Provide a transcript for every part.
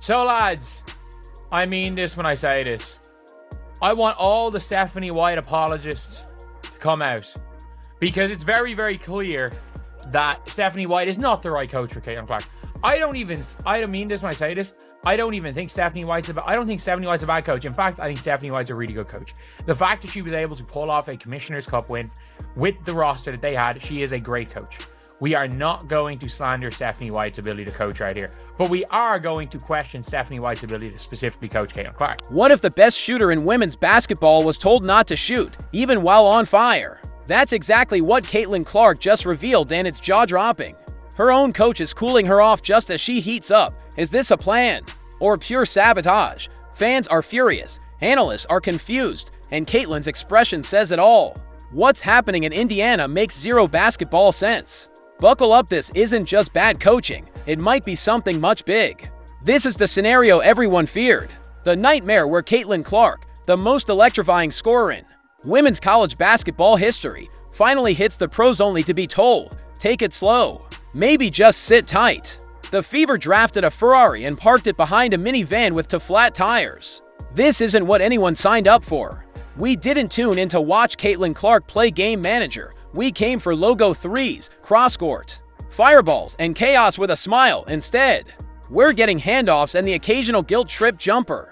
So, lads, I mean this when I say this. I want all the Stephanie White apologists to come out. Because it's very, very clear that Stephanie White is not the right coach for Caitlin Clark. I don't mean this when I say this. I don't think Stephanie White's a bad coach. In fact, I think Stephanie White's a really good coach. The fact that she was able to pull off a Commissioner's Cup win with the roster that they had, she is a great coach. We are not going to slander Stephanie White's ability to coach right here, but we are going to question Stephanie White's ability to specifically coach Caitlin Clark. What if the best shooter in women's basketball was told not to shoot, even while on fire? That's exactly what Caitlin Clark just revealed, and it's jaw-dropping. Her own coach is cooling her off just as she heats up. Is this a plan? Or pure sabotage? Fans are furious, analysts are confused, and Caitlin's expression says it all. What's happening in Indiana makes zero basketball sense. Buckle up, this isn't just bad coaching, it might be something much big. This is the scenario everyone feared. The nightmare where Caitlin Clark, the most electrifying scorer in women's college basketball history, finally hits the pros only to be told, take it slow. Maybe just sit tight. The Fever drafted a Ferrari and parked it behind a minivan with flat tires. This isn't what anyone signed up for. We didn't tune in to watch Caitlin Clark play game manager. We came for logo threes, cross-court, fireballs, and chaos with a smile. Instead, we're getting handoffs and the occasional guilt trip jumper.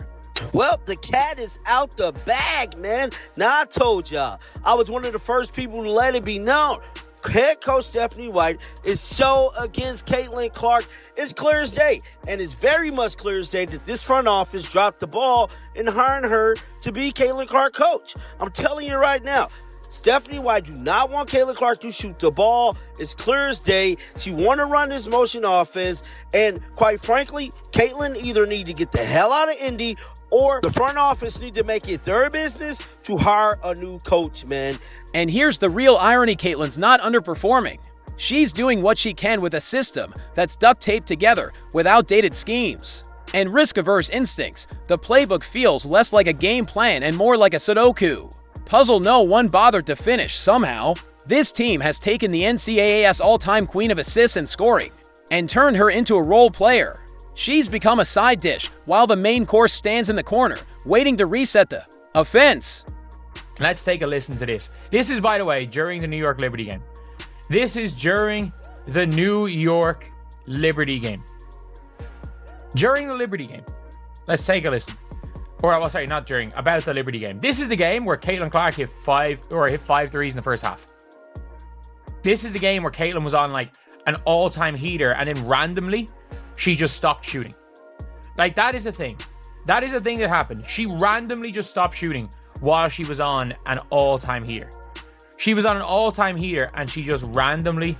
Well, the cat is out the bag, man. Now, I told y'all, I was one of the first people to let it be known. Head coach Stephanie White is so against Caitlin Clark. It's clear as day, and it's very much clear as day that this front office dropped the ball in hiring her to be Caitlin Clark coach. I'm telling you right now, Stephanie White do not want Caitlin Clark to shoot the ball. It's clear as day. She want to run this motion offense, and quite frankly, Caitlin either need to get the hell out of Indy or the front office need to make it their business to hire a new coach, man. And here's the real irony, Caitlin's not underperforming. She's doing what she can with a system that's duct taped together with outdated schemes and risk-averse instincts. The playbook feels less like a game plan and more like a Sudoku puzzle no one bothered to finish somehow. This team has taken the NCAA's all-time queen of assists and scoring and turned her into a role player. She's become a side dish while the main course stands in the corner, waiting to reset the offense. Let's take a listen to this. This is, by the way, during the New York Liberty game. This is during the New York Liberty game. During the Liberty game. Let's take a listen. Or, well, sorry, not during, about the Liberty game. This is the game where Caitlin Clark hit five threes in the first half. This is the game where Caitlin was on like an all-time heater, and then randomly, she just stopped shooting. Like, that is the thing. That is the thing that happened. She randomly just stopped shooting while she was on an all-time heater. She was on an all-time heater, and she just randomly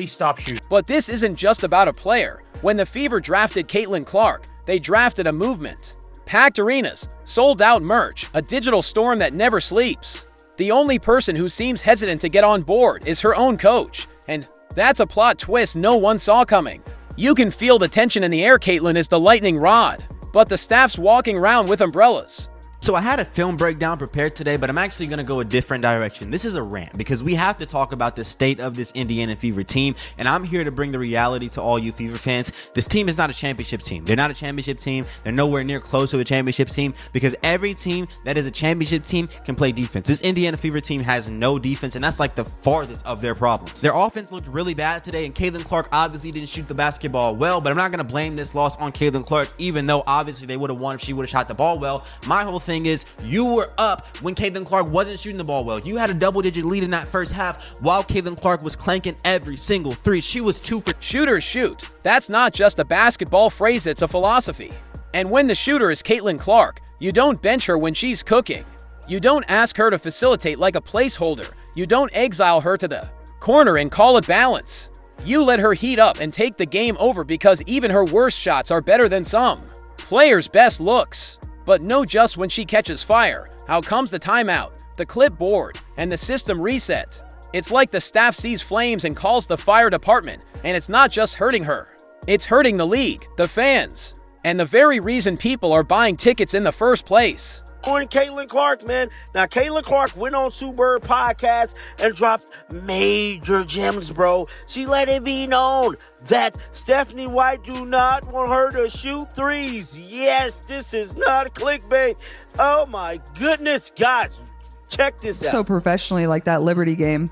stopped shooting. But this isn't just about a player. When the Fever drafted Caitlin Clark, they drafted a movement. Packed arenas, sold-out merch, a digital storm that never sleeps. The only person who seems hesitant to get on board is her own coach, and that's a plot twist no one saw coming. You can feel the tension in the air. Caitlin is the lightning rod, but the staff's walking around with umbrellas. So I had a film breakdown prepared today, but I'm actually going to go a different direction. This is a rant because we have to talk about the state of this Indiana Fever team, and I'm here to bring the reality to all you Fever fans. This team is not a championship team. They're not a championship team. They're nowhere near close to a championship team because every team that is a championship team can play defense. This Indiana Fever team has no defense, and that's like the farthest of their problems. Their offense looked really bad today, and Caitlin Clark obviously didn't shoot the basketball well, but I'm not going to blame this loss on Caitlin Clark, even though obviously they would have won if she would have shot the ball well. My whole thing is you were up when Caitlin Clark wasn't shooting the ball well. You had a double-digit lead in that first half while Caitlin Clark was clanking every single three. She was 2 for... Shooters shoot. That's not just a basketball phrase, it's a philosophy. And when the shooter is Caitlin Clark, you don't bench her when she's cooking. You don't ask her to facilitate like a placeholder. You don't exile her to the corner and call it balance. You let her heat up and take the game over because even her worst shots are better than some players' best looks. But no, just when she catches fire, out comes the timeout, the clipboard, and the system reset. It's like the staff sees flames and calls the fire department, and it's not just hurting her. It's hurting the league, the fans, and the very reason people are buying tickets in the first place. on Caitlin Clark, man. Now, Caitlin Clark went on Sue Bird podcast and dropped major gems, bro. She let it be known that Stephanie White do not want her to shoot threes. Yes, this is not clickbait. Oh, my goodness, guys. Check this out. So professionally, like that Liberty game,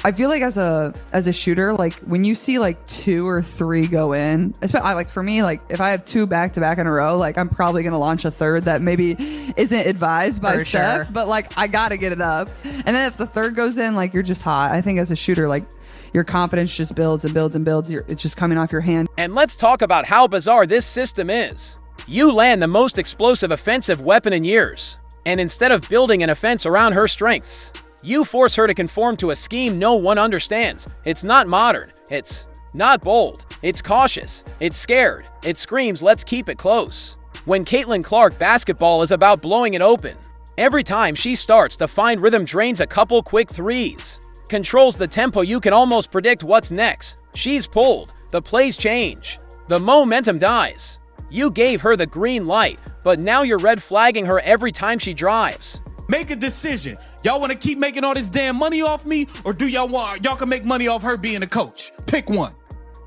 I feel like as a shooter, like when you see like 2 or 3 go in, especially like for me, like if I have 2 back to back in a row, like I'm probably gonna launch a third that maybe isn't advised by For Steph, sure. but like I gotta get it up. And then if the third goes in, like you're just hot. I think as a shooter, like your confidence just builds and builds and builds. It's just coming off your hand. And let's talk about how bizarre this system is. You land the most explosive offensive weapon in years, and instead of building an offense around her strengths, you force her to conform to a scheme no one understands. It's not modern. It's not bold. It's cautious. It's scared. It screams, let's keep it close. When Caitlin Clark basketball is about blowing it open, every time she starts to find rhythm, drains a couple quick threes, controls the tempo, you can almost predict what's next. She's pulled. The plays change. The momentum dies. You gave her the green light, but now you're red flagging her every time she drives. Make a decision. Y'all want to keep making all this damn money off me, or do y'all can make money off her being a coach? Pick one.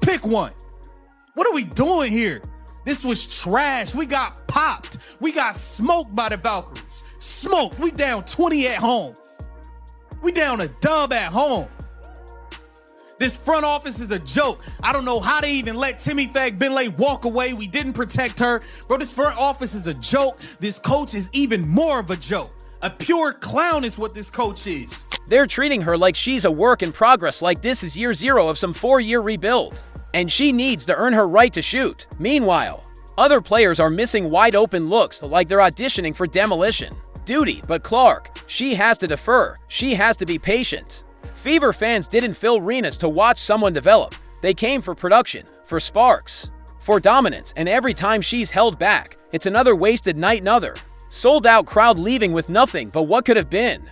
Pick one. What are we doing here? This was trash. We got popped. We got smoked by the Valkyries. Smoked. We down 20 at home. We down a dub at home. This front office is a joke. I don't know how they even let Timmy Fag-Benlay walk away. We didn't protect her. Bro, this front office is a joke. This coach is even more of a joke. A pure clown is what this coach is. They're treating her like she's a work in progress, like this is year 0 of some 4-year rebuild. And she needs to earn her right to shoot. Meanwhile, other players are missing wide open looks like they're auditioning for demolition duty. But Clark, she has to defer. She has to be patient. Fever fans didn't fill arenas to watch someone develop. They came for production, for sparks, for dominance, and every time she's held back, it's another wasted night, another sold out crowd leaving with nothing but what could have been.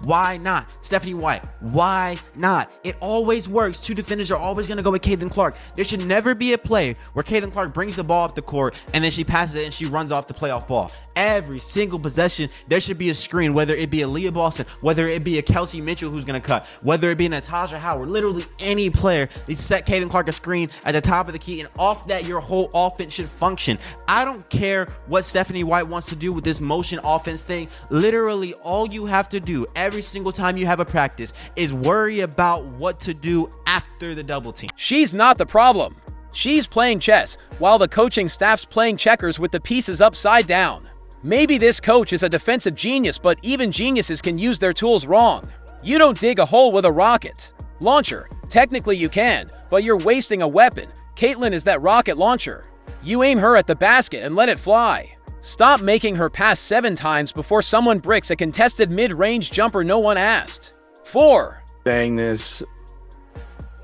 Why not? Stephanie White, why not? It always works. 2 defenders are always going to go with Caitlin Clark. There should never be a play where Caitlin Clark brings the ball up the court and then she passes it and she runs off the playoff ball. Every single possession, there should be a screen, whether it be a Leah Boston, whether it be a Kelsey Mitchell who's going to cut, whether it be a Natasha Howard, literally any player. They set Caitlin Clark a screen at the top of the key, and off that, your whole offense should function. I don't care what Stephanie White wants to do with this motion offense thing. Literally, all you have to do every single time you have a practice is worry about what to do after the double team. She's not the problem. She's playing chess while the coaching staff's playing checkers with the pieces upside down. Maybe this coach is a defensive genius, but even geniuses can use their tools wrong. You don't dig a hole with a rocket launcher. Technically you can, but you're wasting a weapon. Caitlin is that rocket launcher. You aim her at the basket and let it fly. Stop making her pass 7 times before someone bricks a contested mid-range jumper no one asked. 4. Saying this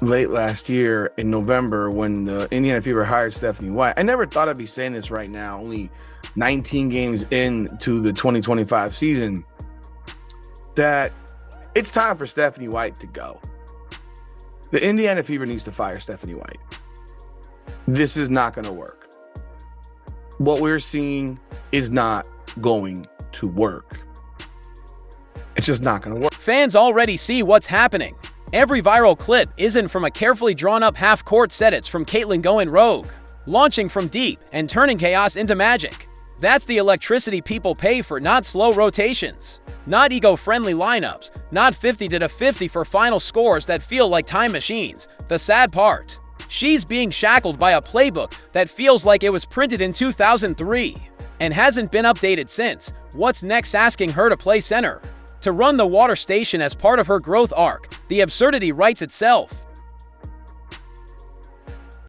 late last year in November when the Indiana Fever hired Stephanie White. I never thought I'd be saying this right now, only 19 games into the 2025 season, that it's time for Stephanie White to go. The Indiana Fever needs to fire Stephanie White. This is not going to work. What we're seeing is not going to work. It's just not going to work. Fans already see what's happening. Every viral clip isn't from a carefully drawn-up half-court set. It's from Caitlin going rogue, launching from deep and turning chaos into magic. That's the electricity people pay for, not slow rotations, not eco-friendly lineups, not 50-50 for final scores that feel like time machines. The sad part, she's being shackled by a playbook that feels like it was printed in 2003 and hasn't been updated since. What's next? Asking her to play center, to run the water station as part of her growth arc. The absurdity writes itself.